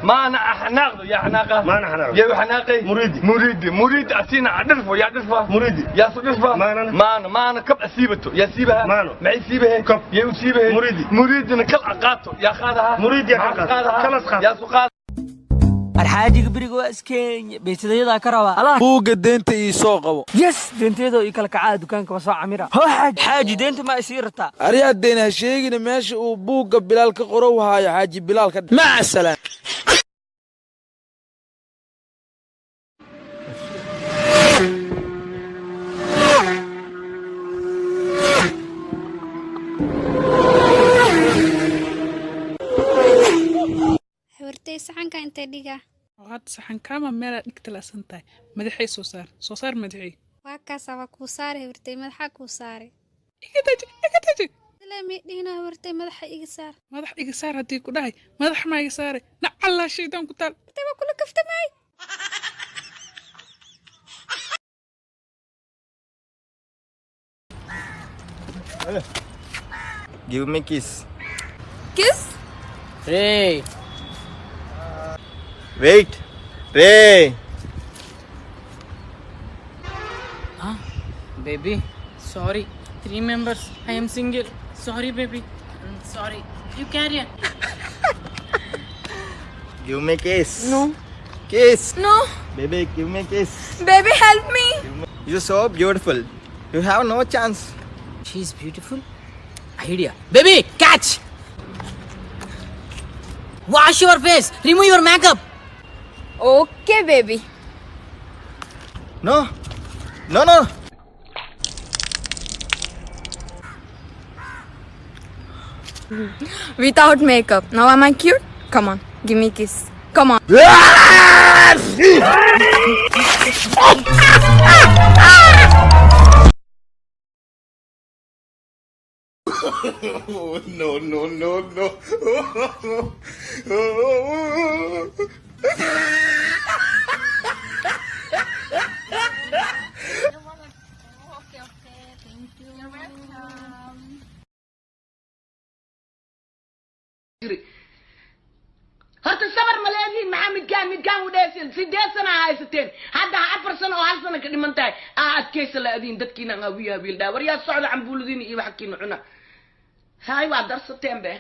ما أنا أحناقه يا حناقة ما أنا حناقه يا حناقي مريدي أسينا عدرفه يا عدرفه مريدي يا صدرفه ما أنا كب أسيبته يا سيبها معي سيبها كب يا سيبها مريدي أنا كل عقاته يا خذها مريدي يا خذها يا سقاط الحاجة بريقو اسكين بيتديدا كربا الله buugga deenta ii soo qabo يس دنتيدو يكل كعاد دكانك وسو عميرة هو حاج دنت ما يصيرتا aryaa deena ha sheegina meesha uu buugga bilaal ka qoro haayo xaaji bilaal ka maca salaam حورتي سحن كان تديجا وهاد صحن كاما ميلا نكتلا سنتاي مدحي صوصار مدحي واكاسا وكوساري حورتي مدحا كوساري إيكتاجي لامي دينا حورتي مدحا إيجسار مدح إيجسار هدي كداي مدح ما إيجساري نعلا شيطان كتال تبا كل كفتة معي Give me kiss. كيس Hey Wait. Ray. baby sorry 3 members I am single sorry baby sorry you carry on Give me kiss. No. Kiss. No. Baby, give me kiss. Baby help me. You're so beautiful. You have no chance. she's beautiful idea baby catch wash your face remove your makeup Okay baby. No. Without makeup. Now am I cute? Come on, give me a kiss. Come on. horta sabar ma leediin maxaa midgaan u dheesin 8 sano haysateen hadda 4 sano oo hal sano ka dhiman tahay adkaysa laadiin dadkiina qawiya wiil dhaa war yaa socda cambuuladiin iyo wax kiina cuna hay waa darsateen be